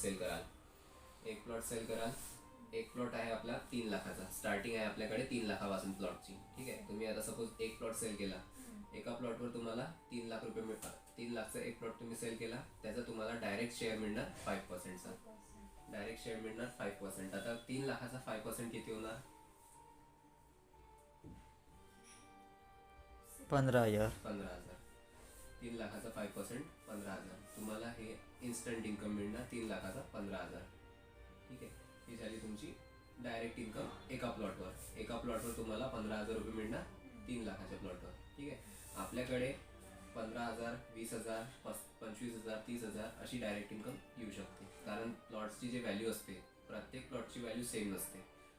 Sale कराल, एक plot sale कराल. एक प्लॉट आहे आपला 3 लाखाचा, स्टार्टिंग आहे आपल्याकडे 3 लाखापासून प्लॉटची. ठीक आहे, तुम्ही आता सपोज एक प्लॉट सेल केला, एका प्लॉटवर तुम्हाला 3 लाख रुपये मिळतात. 3 लाखचा एक प्लॉट तुम्ही सेल केला, त्याचा तुम्हाला डायरेक्ट शेअर मिळणार 5%चा. डायरेक्ट शेअर मिळणार 5%. आता 3 लाखाचा 5% किती होणार? 15,000. 15,000. 3 लाखाचा 5% 15,000. तुम्हाला हे इन्स्टंट इन्कम मिळणार 3 लाखाचा 15,000. ठीक आहे, ही झाली तुमची डायरेक्ट इन्कम एका प्लॉटवर. एका प्लॉटवर तुम्हाला 15,000 रुपये मिळणार 3 लाखाच्या प्लॉटवर. ठीक आहे, आपल्याकडे 15,000, 20,000, 25,000, 30,000 अशी डायरेक्ट इन्कम येऊ शकते. कारण प्लॉट्सची जी व्हॅल्यू असते, प्रत्येक प्लॉटची व्हॅल्यू सेम नसते.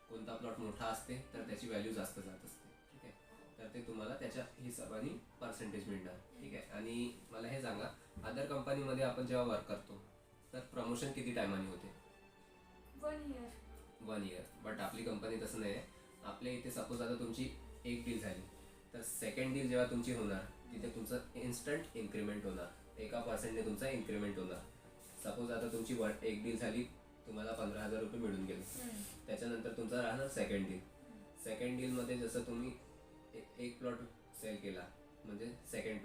कोणता प्लॉट मोठा असते तर त्याची व्हॅल्यू जास्त जात असते. ठीक आहे, तर ते तुम्हाला त्याच्या हिशोबाने पर्सेंटेज मिळणार. ठीक आहे, आणि मला हे सांगा, अदर कंपनीमध्ये आपण जेव्हा वर्क करतो तर प्रमोशन किती टायमाने होते? 1 इयर. बट आपली कंपनी तसं नाही आहे. आपल्या इथे सपोज आता तुमची एक डील झाली, तर सेकंड डील जेव्हा तुमची होणार तिथे तुमचं इन्स्टंट इन्क्रीमेंट होणार. 1% तुमचा इन्क्रीमेंट होणार. सपोज आता तुमची एक डील झाली, तुम्हाला 15,000 रुपये मिळून गेले. त्याच्यानंतर तुमचा राहणार सेकंड डील. सेकंड डीलमध्ये जसं तुम्ही एक प्लॉट सेल केला, म्हणजे सेकंड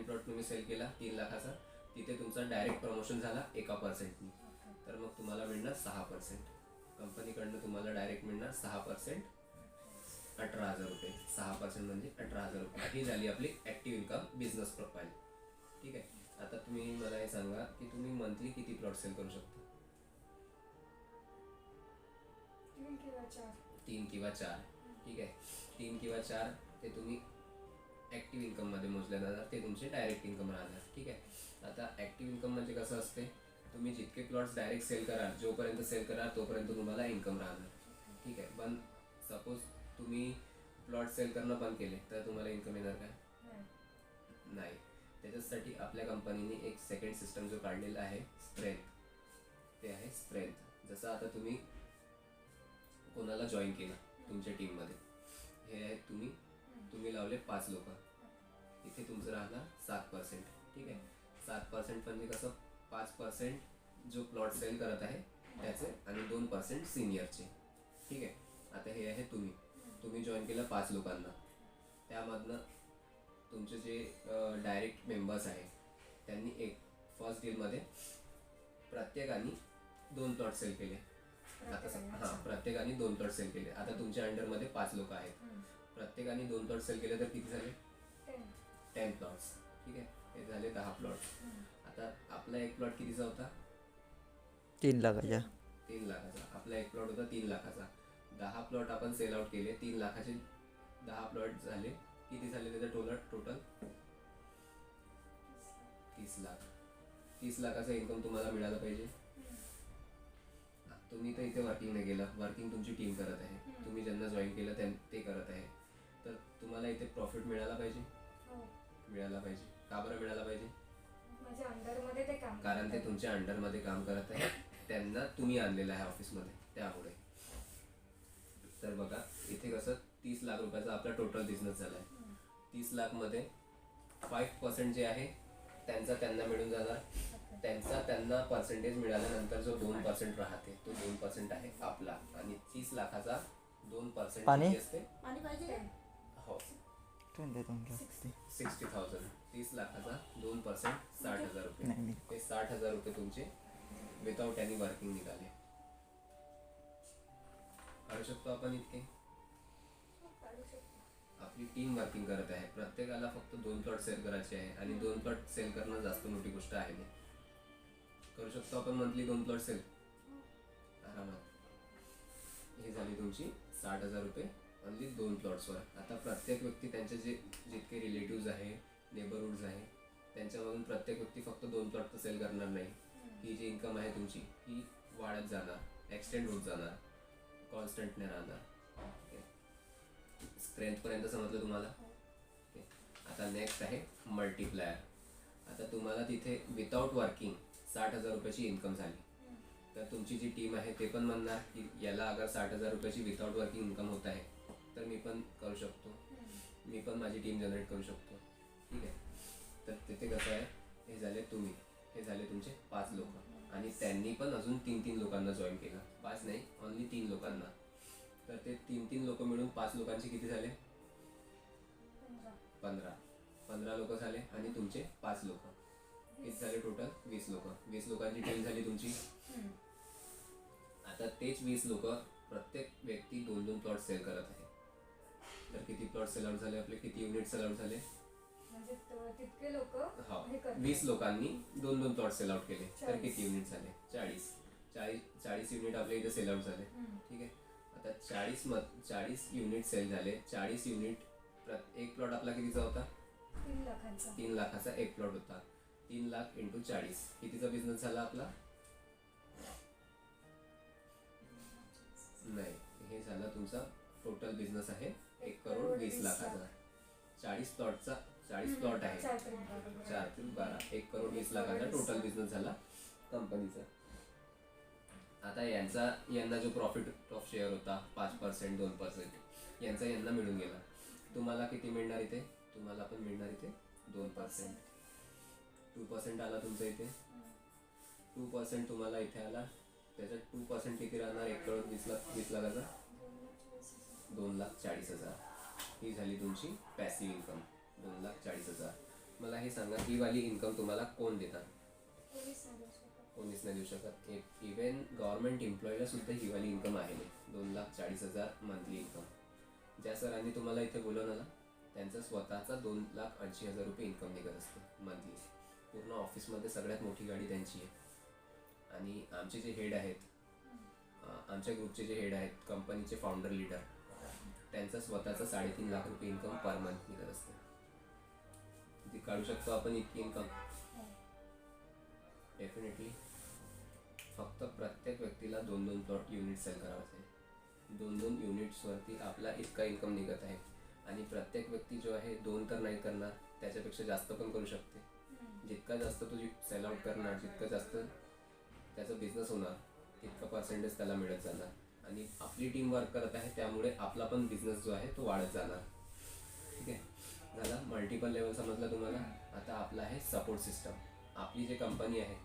प्लॉट तुम्ही सेल केला 3 लाखाचा, तिथे तुमचा डायरेक्ट प्रमोशन झाला 1%नी. तर मग तुम्हाला मिळणार 6%. कंपनीकडनं तुम्हाला डायरेक्ट मिळणार 6%, 18,000 रुपये. 6% म्हणजे 18,000 रुपये. ही झाली आपली ॲक्टिव्ह इन्कम बिझनेस प्रोफाईल. ठीक आहे, आता तुम्ही मला हे सांगा की तुम्ही मंथली किती प्लॉट सेल करू शकता? 3 किंवा 4. ठीक आहे, 3 किंवा 4 ते तुम्ही ॲक्टिव्ह इन्कममध्ये मोजल्या जाणार, ते तुमचे डायरेक्ट इन्कम राहणार. ठीक आहे, आता ॲक्टिव्ह इन्कम म्हणजे कसं असते, तुम्ही जितके प्लॉट्स डायरेक्ट सेल कराल, जोपर्यंत सेल कराल तोपर्यंत तुम्हाला इन्कम राहणार. ठीक आहे, पण सपोज तुम्ही प्लॉट सेल करणं बंद केले तर तुम्हाला इन्कम येणार काय? नाही. त्याच्यासाठी आपल्या कंपनीने एक सेकंड सिस्टम जो काढलेला आहे, स्ट्रेंथ. ते आहे स्ट्रेंथ. जसं आता तुम्ही कोणाला जॉईन केलं तुमच्या टीममध्ये, हे आहे तुम्ही लावले 5 लोक, इथे तुमचं राहणार 7%. ठीक आहे, 7% म्हणजे कसं, 5% जो प्लॉट सेल करत आहे त्याचे आणि 2% सिनियरचे. ठीक आहे, आता हे आहे तुम्ही जॉईन केलं 5 लोकांना. त्यामधनं तुमचे जे डायरेक्ट मेंबर्स आहे त्यांनी एक फर्स्ट डीलमध्ये प्रत्येकाने 2 प्लॉट सेल केले. आता प्रत्येकाने 2 प्लॉट सेल केले. आता तुमच्या अंडरमध्ये 5 लोक आहेत, प्रत्येकाने 2 प्लॉट सेल केले तर किती झाले? 10 प्लॉट्स. ठीक आहे, हे झाले 10 प्लॉट्स. आता आपला एक प्लॉट कितीचा होता? 3 लाखाच्या. 3 लाखाचा. आपला एक प्लॉट होता 3 लाखाचा. 10 प्लॉट आपण सेल आउट केले. 3 लाखाचे 10 प्लॉट झाले. किती झाले त्याचं टोटल? 30 लाख. 30 लाखाचा इन्कम तुम्हाला मिळाला पाहिजे. तुम्ही तर इथे वर्किंग नाही केलं, वर्किंग तुमची टीम करत आहे. तुम्ही ज्यांना जॉईन केलं ते करत आहे, तर तुम्हाला इथे प्रॉफिट मिळाला पाहिजे. मिळाला पाहिजे. का बरं मिळाला पाहिजे? माझ्या अंडरमध्ये ते काम, कारण ते तुमच्या अंडरमध्ये काम करत आहे, त्यांना तुम्ही आणलेलं आहे ऑफिसमध्ये, त्यामुळे. तर बघा इथे कसं 30 लाख रुपयाचा आपला टोटल बिझनेस झाला आहे. 30 लाखमध्ये 5% जे आहे त्यांना मिळून जाणार. त्यांना पर्सेंटेज मिळाल्यानंतर जो 2% राहते तो 2% आहे आपला. आणि 30 लाखाचा 2% पाणी? असते. हो, 60,000. 30 लाखाचा 2% 60,000 रुपये. हे 60,000 रुपये तुमचे विदाउट एनी वर्किंग निघाले. काढू शकतो आपण इतके. आपली टीम वर्किंग करत आहे. प्रत्येकाला फक्त 2 प्लॉट सेल करायचे आहे, आणि 2 प्लॉट सेल करणं जास्त मोठी गोष्ट आहे नाही. करू शकतो आपण मंथली 2 प्लॉट सेल आरामात. ही झाली तुमची 60,000 रुपये ओनली 2 प्लॉट्सवर. आता प्रत्येक व्यक्ती त्यांचे जितके रिलेटिव्ज आहे, नेबरहुड्स आहे, त्यांच्यामधून प्रत्येक व्यक्ती फक्त 2 प्लॉट तर सेल करणार नाही. ही जी इन्कम आहे तुमची ही वाढत जाणार, एक्सटेंड होत जाणार, कॉन्स्टंटने राहणार. स्ट्रेंथपर्यंत समजलं तुम्हाला? आता नेक्स्ट आहे मल्टिप्लायर. आता तुम्हाला तिथे विदाउट वर्किंग 60,000 रुपयाची इन्कम झाली, तर तुमची जी टीम आहे ते पण म्हणणार की याला अगर 60,000 रुपयाची विदाउट वर्किंग इन्कम होत आहे तर मी पण करू शकतो, मी पण माझी टीम जनरेट करू शकतो. ठीक आहे, तर तिथे कसं आहे, हे झाले तुम्ही, हे झाले तुमचे 5 लोक. आणि त्यांनी पण अजून 3 लोकांना जॉईन केलं. 5 नाही, ओन्ली 3 लोकांना. तर ते 3 लोक मिळून 5 लोकांचे किती झाले? 15 लोक झाले. आणि तुमचे 5 लोक किती झाले टोटल? 20 लोक. 20 लोकांची टीम झाली तुमची. आता तेच 20 लोक प्रत्येक व्यक्ती 2-2 प्लॉट सेल करत आहे. तर किती प्लॉट सेल आउट झाले आपले? किती युनिट सेल आउट झाले? म्हणजे तितके लोक हा, हे करतात. 20 लोकांनी 2-2 प्लॉट सेल आउट केले. तर 40. किती युनिट झाले? 40 युनिट आपल्या इथे सेल आउट झाले. ठीक आहे. आता 40 युनिट सेल झाले. 40 युनिट एक प्लॉट आपला कितीचा होता? 3 लाखांचा. 3 लाखाचा एक प्लॉट होता. 3 लाख इंटू 40 कितीचा बिझनेस झाला आपला? नाही, हे झाला तुमचा टोटल बिझनेस आहे 1,20,00,000. 40 प्लॉटचा 40 प्लॉट आहे. 4 ते 12 1,20,00,000 टोटल बिझनेस झाला कंपनीचा. आता यांना जो प्रॉफिट ऑफ शेअर होता 5% 2% यांना मिळून गेला. तुम्हाला किती मिळणार इथे? तुम्हाला पण मिळणार इथे 2%. 2% आला तुमचा इथे. 2% तुम्हाला इथे आला. त्याच्यात 2% किती राहणार? 1,20,00,000 2,40,000. ही झाली तुमची पॅसिव्ह इन्कम 2,40,000. मला हे सांगा, ही वाली इन्कम तुम्हाला कोण देणार? कोणीच नाही देऊ शकत. इव्हन गव्हर्नमेंट एम्प्लॉईला सुद्धा ही वाली इन्कम आहे. 2,40,000 मंथली इन्कम. ज्या सरांनी तुम्हाला इथे बोलवलं ना, त्यांचा स्वतःचा 2,80,000 रुपये इन्कम निघत असते मंथली. पूर्ण ऑफिसमध्ये सगळ्यात मोठी गाडी त्यांची आहे. आणि आमचे जे हेड आहेत, आमच्या ग्रुपचे जे हेड आहेत, कंपनीचे फाउंडर लीडर, त्यांचा स्वतःचा 3.5 लाख रुपये इन्कम पर मंथ निघत असते. ती काढू शकतो आपण इतकी इन्कम? डेफिनेटली. फक्त प्रत्येक व्यक्तीला 2-2 प्लॉट युनिट सेल करायचे. 2-2 युनिट्सवरती आपला इतका इन्कम निघत आहे. आणि प्रत्येक व्यक्ती जो आहे 2 तर नाही करणार, त्याच्यापेक्षा जास्त पण करू शकते. जितका जास्त तो सेल आउट करणार, जितकं जास्त त्याचा बिझनेस होणार, तितका पर्सेंटेज त्याला मिळत जाणार. आणि आपली टीम वर्क करत आहे, त्यामुळे आपला पण बिझनेस जो आहे तो वाढत जाणार. ठीक आहे. झाला मल्टिपल लेवल समजला तुम्हाला. आता आपला आहे सपोर्ट सिस्टम. आपली जी कंपनी आहे,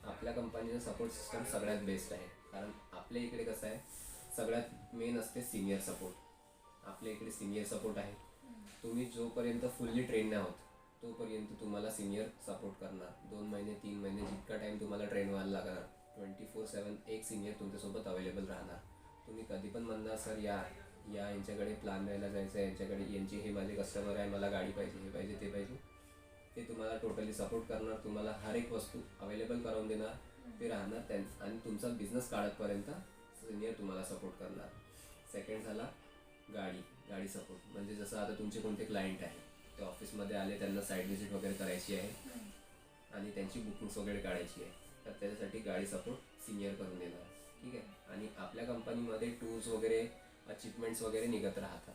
आपल्या कंपनीचं सपोर्ट सिस्टम सगळ्यात बेस्ट आहे. कारण आपल्या इकडे कसं आहे, सगळ्यात मेन असते सिनियर सपोर्ट. आपल्या इकडे सिनियर सपोर्ट आहे. तुम्ही जोपर्यंत फुल्ली ट्रेन नाही होत तोपर्यंत तुम्हाला सिनियर सपोर्ट करणार. 2 महिने 3 महिने जितका टाईम तुम्हाला ट्रेन व्हायला लागणार, 24/7 एक सिनियर तुमच्यासोबत अवेलेबल राहणार. तुम्ही कधी पण म्हणणार, सर यांच्याकडे प्लॅन द्यायला जायचं आहे, यांची हे माझे कस्टमर आहे, मला गाडी पाहिजे, हे पाहिजे, ते पाहिजे. ते तुम्हाला टोटली सपोर्ट करणार. तुम्हाला हर एक वस्तू अवेलेबल करून देणार. ते राहणार आणि तुमचा बिझनेस काढतपर्यंत सिनियर तुम्हाला सपोर्ट करणार. सेकंड झाला गाडी सपोर्ट. म्हणजे जसं आता तुमचे कोणते क्लायंट आहे, ते ऑफिसमध्ये आले, त्यांना साईट व्हिजिट वगैरे करायची आहे आणि त्यांची बुकिंग्स वगैरे काढायची आहे, तर त्याच्यासाठी गाडी सपोर्ट सिनियर करून देणार. ठीक आहे. आणि आपल्या कंपनीमध्ये टूल्स वगैरे, अचिव्हमेंट्स वगैरे निघत राहतात.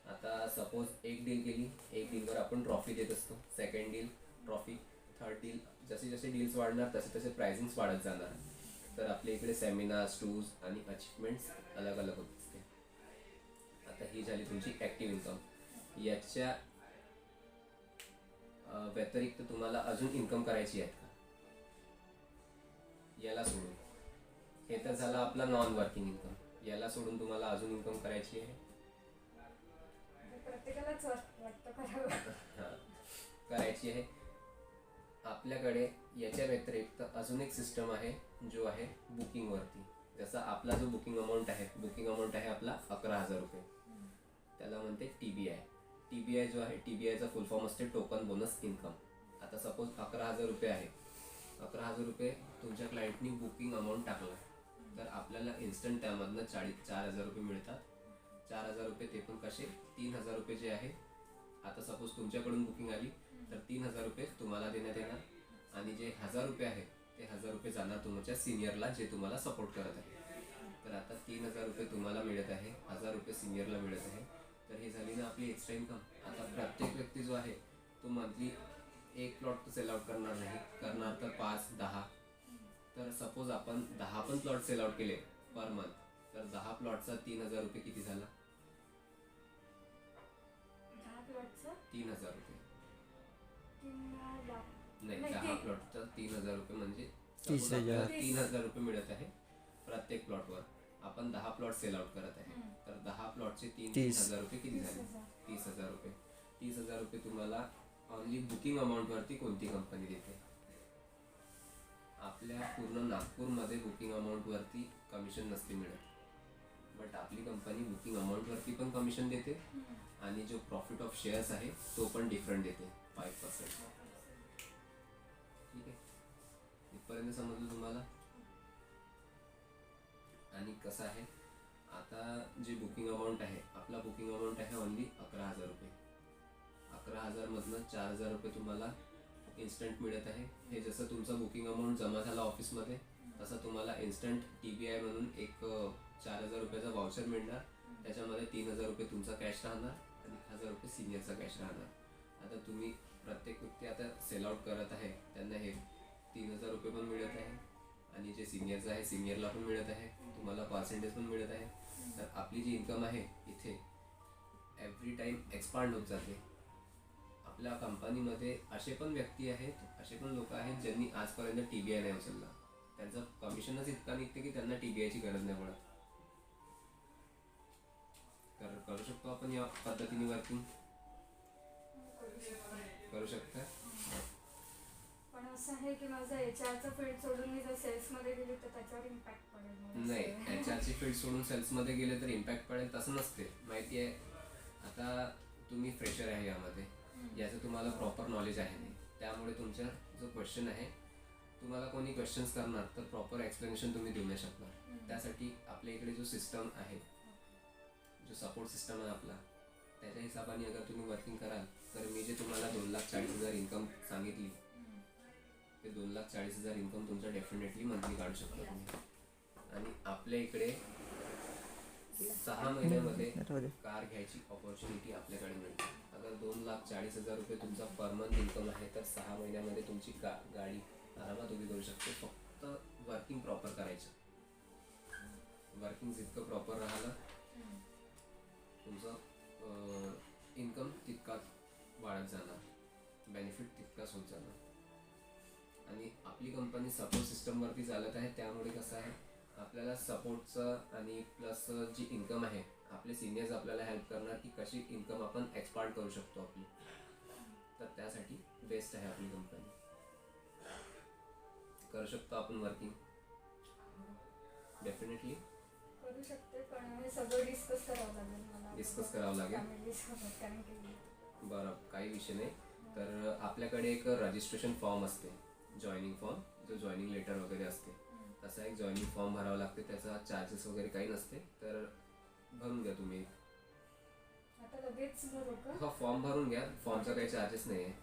आता सपोज एक डील केली, एक डीलवर आपण ट्रॉफी देत असतो. Second deal trophy, third deal, जसे जसे डील्स वाढणार तसे तसे प्राइसिंग्स वाढत जाणार. तर आपल्या इकडे सेमिनार्स, टूल्स आणि अचिव्हमेंट्स अलग अलग होत असते. आता ही झाली तुमची ॲक्टिव्ह इन्कम. याच्या व्यतिरिक्त तुम्हाला अजून इन्कम करायची आहे का? याला सोडून. हे तर झालं आपला नॉन वर्किंग इन्कम. याला सोडून तुम्हाला अजून इन्कम करायची आहे? प्रत्येकालाच वाटतं करावं. हां, करायची आहे. आपल्याकडे याच्या व्यतिरिक्त अजून एक सिस्टम आहे, जो आहे बुकिंगवरती. जसा आपला जो बुकिंग अमाऊंट आहे आपला 11,000 रुपये. त्याला म्हणते TBI. TBI जो आहे, TBIचा फुल फॉर्म असते टोकन बोनस इन्कम. आता सपोज 11,000 रुपये आहे. 11,000 रुपये तुमच्या क्लायंटनी बुकिंग अमाऊंट टाकला, तर आपल्याला इन्स्टंट त्यामधनं 4,000 रुपये मिळतात. 4,000 रुपये ते पण कसे? 3,000 रुपये जे आहे, आता सपोज तुमच्याकडून बुकिंग आली तर 3,000 रुपये तुम्हाला देण्यात येणार. आणि जे 1,000 रुपये आहेत ते 1,000 रुपये जाणार तुमच्या सिनियरला, जे तुम्हाला सपोर्ट करत आहे. तर आता 3,000 रुपये तुम्हाला मिळत आहे, 1,000 रुपये सिनियरला मिळत आहे. तर ही झाली ना आपली एक्स्ट्रा इन्कम. आता प्रत्येक व्यक्ती जो आहे तो मंथली एक प्लॉट सेल आउट करणार नाही, करणार तर 5-10. तर सपोज आपण 10 पण प्लॉट सेल आउट केले पर मंथ, तर 10 प्लॉटचा 3,000 रुपये किती झाला? 10 प्लॉटचं 3,000 रुपये. 3 लाख. नाही, नाही, 10 प्लॉटचा 3,000 रुपये म्हणजे 30,000. 3,000 रुपये मिळत आहे प्रत्येक प्लॉटवर. आपण 10 प्लॉट सेल आउट करत आहे. हम्म. तर 10 प्लॉटचे 30. 30,000 रुपये किती झाले? 30,000. 30,000 रुपये. 30,000 रुपये तुम्हाला ऑनली बुकिंग अमाऊंटवरती कोणती कंपनी देते? आपल्या पूर्ण नागपूरमध्ये बुकिंग अमाऊंटवरती कमिशन नसते मिळत, बट आपली कंपनी बुकिंग अमाऊंटवरती पण कमिशन देते हम्म. आणि जो प्रॉफिट ऑफ शेअर्स आहे तो पण डिफरंट देते 5%. ठीक आहे, इथपर्यंत समजलं तुम्हाला? आणि कसं आहे, आता जे बुकिंग अमाऊंट आहे, आपला बुकिंग अमाऊंट आहे ओनली 11,000 रुपये. 11,000मधनं 4,000 रुपये तुम्हाला इन्स्टंट मिळत आहे. हे जसं तुमचं बुकिंग अमाऊंट जमा झाला ऑफिसमध्ये, तसं तुम्हाला इन्स्टंट TBI म्हणून एक 4,000 रुपयाचा वाउचर मिळणार. त्याच्यामध्ये 3,000 रुपये तुमचा कॅश राहणार आणि 1,000 रुपये सिनियरचा कॅश राहणार. आता तुम्ही प्रत्येक व्यक्ती आता सेल आउट करत आहे, त्यांना हे 3,000 रुपये पण मिळत आहे आणि जे सिनियरचं आहे सिनियरला पण मिळत आहे, तुम्हाला पर्सेंटेज पण मिळत आहे. तर आपली जी इन्कम आहे इथे एव्हरी टाईम एक्सपांड होत जाते. आपल्या कंपनीमध्ये असे पण व्यक्ती आहेत, असे पण लोक आहेत ज्यांनी आजपर्यंत TBI नाही उचलला. त्यांचं कमिशनच इतका निघते की त्यांना TBIची गरज नाही पडत. तर करू शकतो आपण या पद्धतीने वर्किंग करू शकता. पण असं आहे की माझं HRचं फील्ड सोडून मी जर सेल्समध्ये गेली तर त्याच्यावर इम्पॅक्ट पडेल मला. नाही, HRची फील्ड सोडून सेल्समध्ये गेले तर इम्पॅक्ट पडेल तसं नसते. माहिती आहे, आता तुम्ही फ्रेशर आहे यामध्ये, याचं तुम्हाला प्रॉपर नॉलेज आहे नाही, त्यामुळे तुमचा जो क्वेश्चन आहे तुम्हाला कोणी क्वेश्चन्स करणार तर प्रॉपर एक्सप्लेनेशन तुम्ही देऊ नाही शकणार. त्यासाठी आपल्या इकडे जो सिस्टम आहे, जो सपोर्ट सिस्टम आहे आपला, त्याच्या हिशोबाने अगर तुम्ही वर्किंग कराल तर मी जे तुम्हाला 2,40,000 इन्कम सांगितली, ते 2,40,000 इन्कम तुमचं डेफिनेटली मंथली काढू शकता तुम्ही. आणि आपल्या इकडे 6 महिन्यामध्ये राहू दे. कार घ्यायची ऑपॉर्च्युनिटी आपल्याकडे मिळते. अगर 2,40,000 रुपये तुमचा पर मंथ इन्कम आहे तर 6 महिन्यामध्ये तुमची गाडी आरामात उभी करू शकते. फक्त वर्किंग प्रॉपर करायचं. वर्किंग जितकं प्रॉपर राहिलं तुमचं इन्कम तितकाच वाढत जाणार, बेनिफिट तितकाच होत जाणार. आणि आपली कंपनी सपोर्ट सिस्टमवरती चालत आहे, त्यामुळे कसं आहे आपल्याला सपोर्टचं आणि प्लस जी इन्कम आहे, आपले सिनियर्स आपल्याला हेल्प करणार की कशी इन्कम आपण एक्सपांड करू शकतो आपली. तर त्यासाठी बेस्ट आहे आपली कंपनी. करू शकतो आपण वर्किंग डेफिनेटली. करू शकते, पण हे सगळं डिस्कस करावं लागेल मला. डिस्कस करावं लागेल. फॅमिलीसोबत, कारण की बरं, काही विषय नाही. तर आपल्याकडे एक रजिस्ट्रेशन फॉर्म असते, जॉईनिंग फॉर्म, जो जॉईनिंग लेटर वगैरे असते, तसा एक जॉईनिंग फॉर्म भरावा लागते. त्याचा चार्जेस वगैरे काही नसते, तर भरून घ्या तुम्ही. आता लगेच भरू का? हा, फॉर्म भरून घ्या, फॉर्मचा काही चार्जेस नाही आहे.